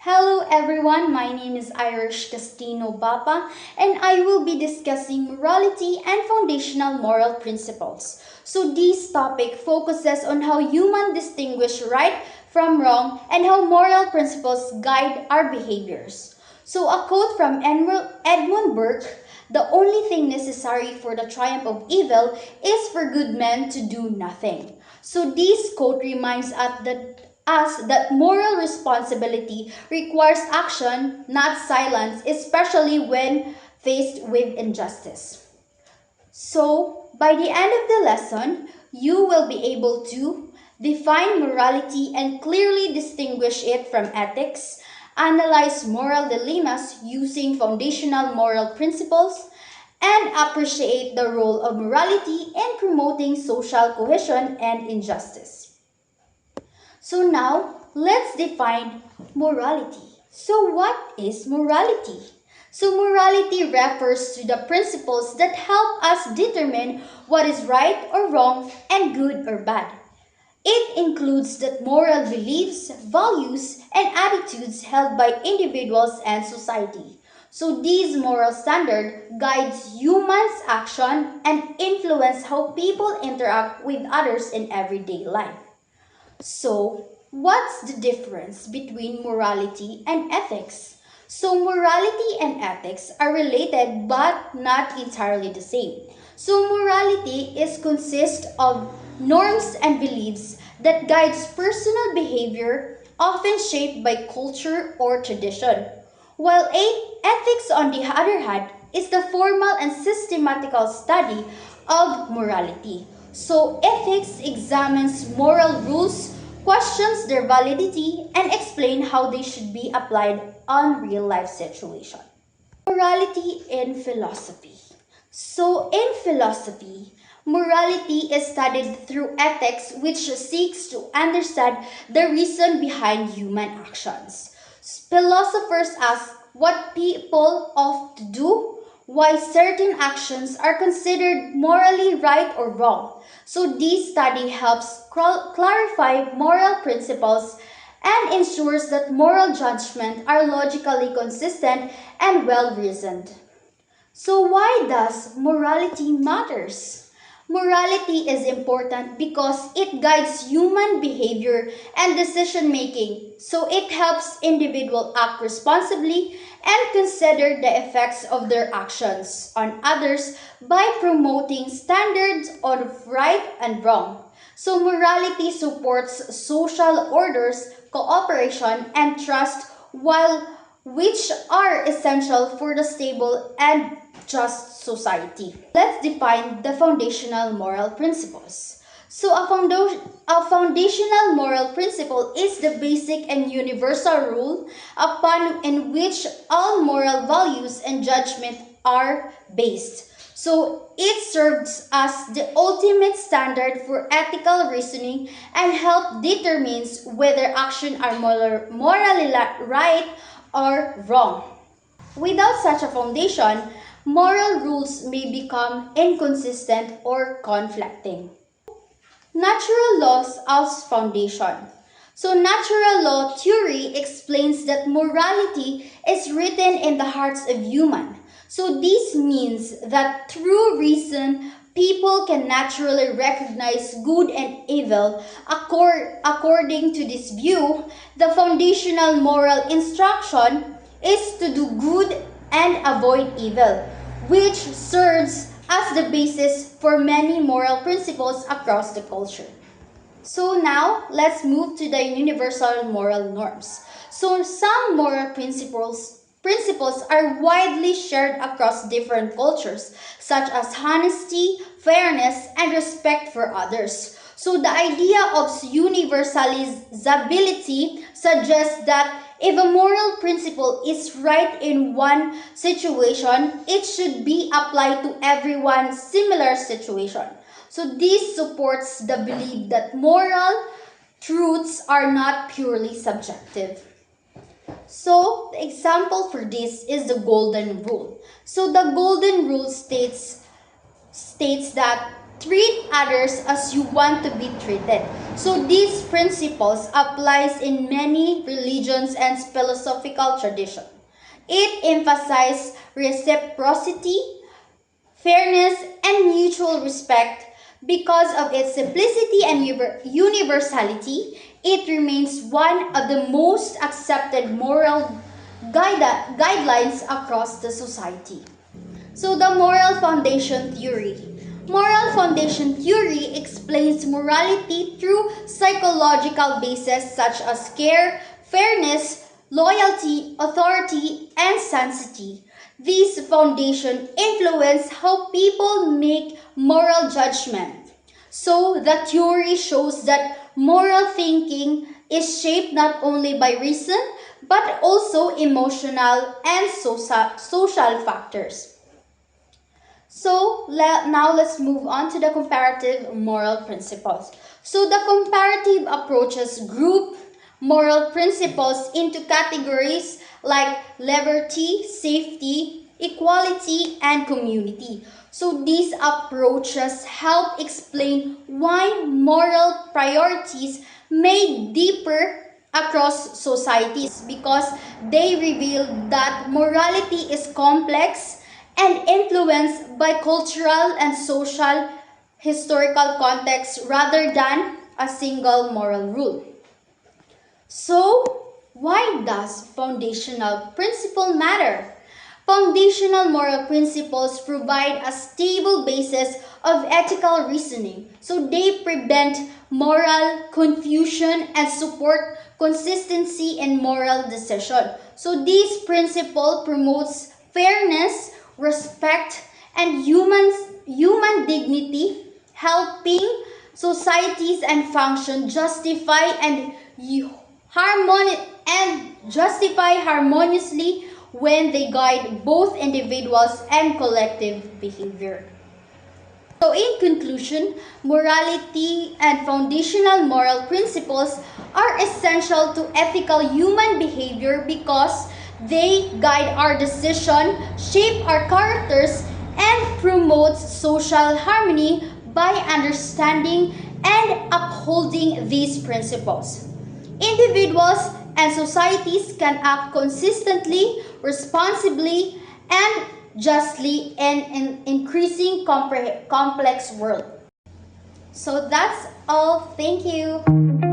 Hello everyone, my name is Irish Castino Bapa and I will be discussing morality and foundational moral principles. So this topic focuses on how humans distinguish right from wrong and how moral principles guide our behaviors. So a quote from Edmund Burke, the only thing necessary for the triumph of evil is for good men to do nothing. So this quote reminds us that moral responsibility requires action, not silence, especially when faced with injustice. So, by the end of the lesson, you will be able to define morality and clearly distinguish it from ethics, analyze moral dilemmas using foundational moral principles, and appreciate the role of morality in promoting social cohesion and injustice. So now, let's define morality. So what is morality? So morality refers to the principles that help us determine what is right or wrong and good or bad. It includes the moral beliefs, values, and attitudes held by individuals and society. So these moral standards guides humans' action and influence how people interact with others in everyday life. So, what's the difference between morality and ethics? So, morality and ethics are related but not entirely the same. So, morality is consists of norms and beliefs that guides personal behavior, often shaped by culture or tradition. While ethics, on the other hand, is the formal and systematical study of morality. So, ethics examines moral rules, questions their validity, and explain how they should be applied on real life situations. Morality in philosophy. So, in philosophy, morality is studied through ethics, which seeks to understand the reason behind human actions. Philosophers ask what people ought to do, why certain actions are considered morally right or wrong. So, this study helps clarify moral principles and ensures that moral judgments are logically consistent and well reasoned. So why does morality matters? Morality is important because it guides human behavior and decision making. So it helps individuals act responsibly and consider the effects of their actions on others by promoting standards of right and wrong. So morality supports social orders, cooperation, and trust which are essential for the stable and just society. Let's define the foundational moral principles. So a foundational moral principle is the basic and universal rule upon in which all moral values and judgment are based. So it serves as the ultimate standard for ethical reasoning and help determines whether actions are morally right or wrong. Without such a foundation, moral rules may become inconsistent or conflicting. Natural laws as foundation. So natural law theory explains that morality is written in the hearts of human. So this means that through reason, people can naturally recognize good and evil. According to this view, the foundational moral instruction is to do good and avoid evil, which serves as the basis for many moral principles across the culture. So now, let's move to the universal moral norms. So some moral principles are widely shared across different cultures, such as honesty, fairness, and respect for others. So the idea of universalizability suggests that if a moral principle is right in one situation, it should be applied to everyone's similar situation. So this supports the belief that moral truths are not purely subjective. So the example for this is the golden rule. So the golden rule states that treat others as you want to be treated. So these principles applies in many religions and philosophical traditions. It emphasizes reciprocity, fairness, and mutual respect. Because of its simplicity and universality, it remains one of the most accepted moral guidelines across the society. So the moral foundation theory. Moral foundation theory explains morality through psychological bases such as care, fairness, loyalty, authority, and sanctity. These foundations influence how people make moral judgment. So the theory shows that moral thinking is shaped not only by reason but also emotional and social factors. So now let's move on to the comparative moral principles. So the comparative approaches group moral principles into categories like liberty, safety, equality, and community. So these approaches help explain why moral priorities may differ across societies because they reveal that morality is complex and influenced by cultural and social historical context rather than a single moral rule. So, why does foundational principle matter? Foundational moral principles provide a stable basis of ethical reasoning. So they prevent moral confusion and support consistency in moral decision. So this principle promotes fairness, respect, and human dignity, helping societies and function justify harmoniously when they guide both individuals and collective behavior. So in conclusion, morality and foundational moral principles are essential to ethical human behavior because they guide our decision, shape our characters, and promote social harmony by understanding and upholding these principles. Individuals and societies can act consistently, responsibly, and justly in an increasing complex world. So that's all. Thank you.